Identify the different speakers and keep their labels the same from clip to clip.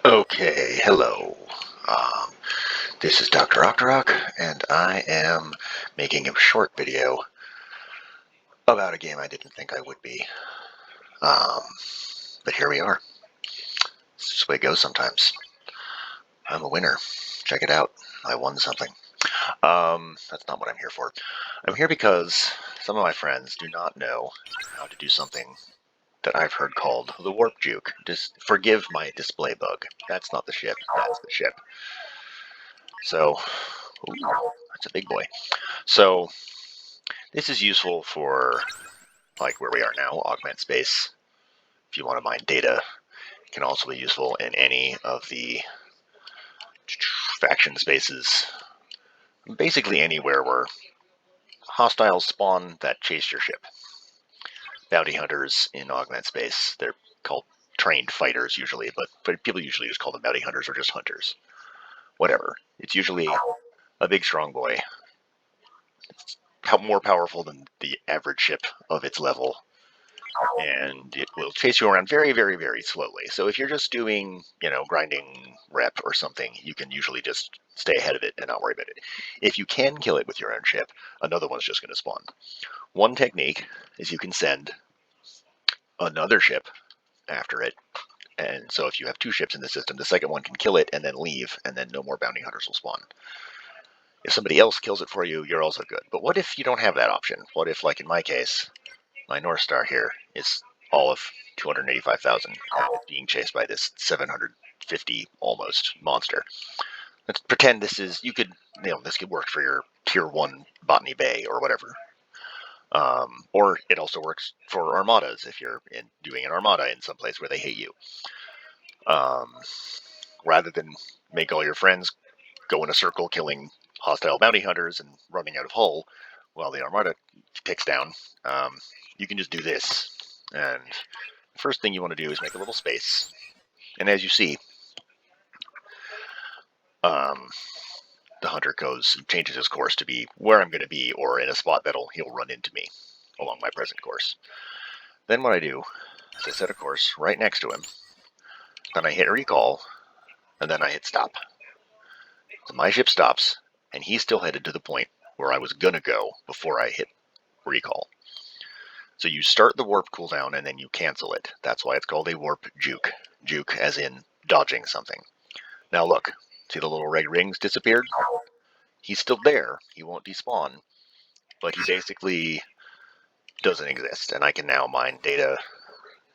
Speaker 1: Okay, hello. Um, this is Dr. Octorok, and I am making a short video about a game I didn't think I would be. Um, but here we are. It's just the way it goes sometimes. I'm a winner. Check it out. I won something. That's not what I'm here for. I'm here because some of my friends do not know how to do something that I've heard called the Warp Juke. Just forgive my display bug. That's not the ship. That's the ship. So, ooh, that's a big boy. So, this is useful for, like, where we are now, augment space. If you want to mine data, it can also be useful in any of the faction spaces. Basically anywhere where hostiles spawn that chase your ship. Bounty hunters in augment space, they're called trained fighters usually, but people usually just call them bounty hunters or just hunters. Whatever. It's usually a big strong boy. It's more powerful than the average ship of its level, and it will chase you around very, very, very slowly. So if you're just doing, grinding rep or something, you can usually just stay ahead of it and not worry about it. If you can kill it with your own ship, another one's just going to spawn. One technique is you can send another ship after it, and so if you have two ships in the system, the second one can kill it and then leave, and then no more bounty hunters will spawn. If somebody else kills it for you, you're also good. But what if you don't have that option? What if, like in my case, my North Star here is all of 285,000, and it's being chased by this 750 almost monster. Let's pretend this is, this could work for your tier 1 Botany Bay or whatever. Or it also works for armadas if you're doing an armada in some place where they hate you. Rather than make all your friends go in a circle killing hostile bounty hunters and running out of hull while the armada ticks down, you can just do this. And the first thing you want to do is make a little space. And as you see, the hunter changes his course to be where I'm going to be, or in a spot he'll run into me along my present course. Then what I do is I set a course right next to him. Then I hit recall, and then I hit stop. So my ship stops, and he's still headed to the point where I was going to go before I hit recall. So you start the warp cooldown, and then you cancel it. That's why it's called a warp juke. Juke as in dodging something. Now look, see the little red rings disappeared? He's still there. He won't despawn, but he basically doesn't exist, and I can now mine data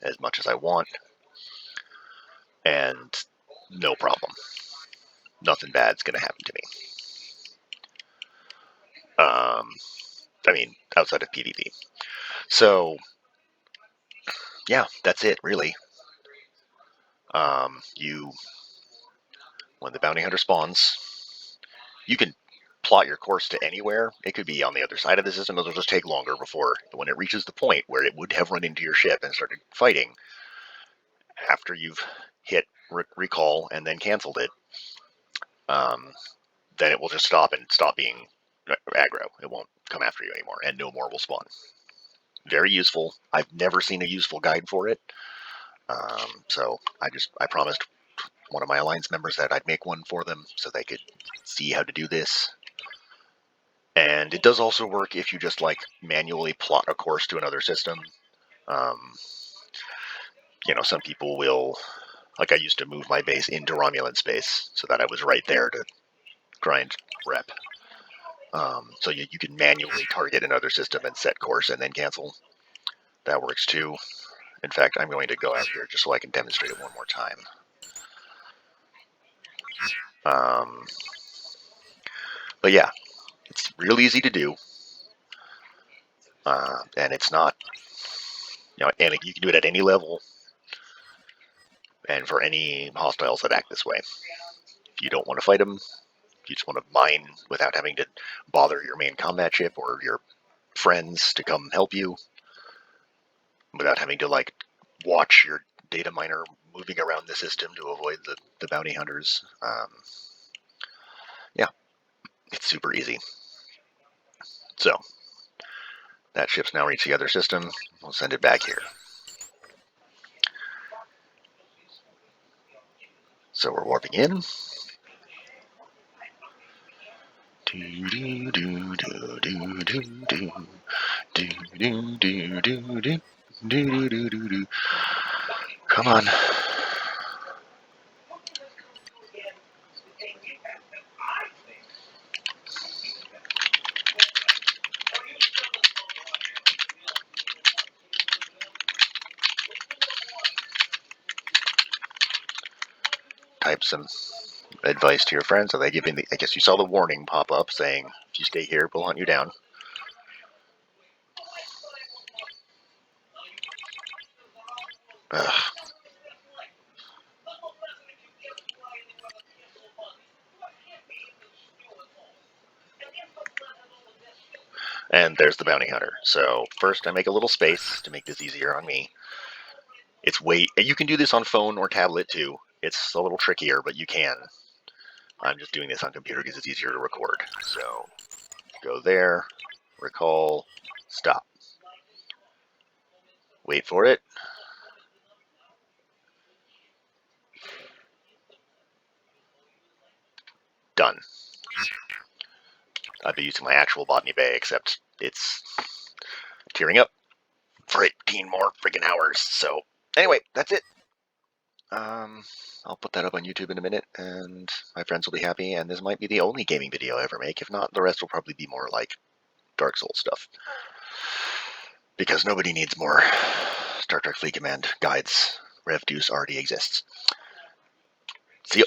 Speaker 1: as much as I want, and no problem. Nothing bad's going to happen to me. Outside of PvP. So, yeah, that's it, really. When the bounty hunter spawns, you can plot your course to anywhere. It could be on the other side of the system. It'll just take longer before, when it reaches the point where it would have run into your ship and started fighting, after you've hit recall and then canceled it, then it will just stop being aggro. It won't come after you anymore, and no more will spawn. Very useful. I've never seen a useful guide for it. So I promised one of my alliance members that I'd make one for them so they could see how to do this. And it does also work if you just manually plot a course to another system. Some people will, I used to move my base into Romulan space so that I was right there to grind rep. So you can manually target another system and set course and then cancel. That works too. In fact, I'm going to go out here just so I can demonstrate it one more time. But yeah, it's real easy to do. And it's not, and you can do it at any level and for any hostiles that act this way. If you don't want to fight them, if you just want to mine without having to bother your main combat ship or your friends to come help you, without having to watch your data miner moving around the system to avoid the bounty hunters. Yeah, it's super easy. So that ship's now reached the other system. We'll send it back here. So we're warping in. Come on. Type some advice to your friends. Are they giving the? I guess you saw the warning pop up saying, "If you stay here, we'll hunt you down." Ugh. And there's the bounty hunter. So first, I make a little space to make this easier on me. It's you can do this on phone or tablet too. It's a little trickier, but you can. I'm just doing this on computer because it's easier to record. So go there, recall, stop. Wait for it. Done. I've been using my actual botany bay, except it's tearing up for 18 more freaking hours. So anyway, that's it. I'll put that up on YouTube in a minute, and my friends will be happy. And this might be the only gaming video I ever make. If not, the rest will probably be more like Dark Souls stuff, because nobody needs more Star Trek Fleet Command guides. Rev Deuce already exists. See you.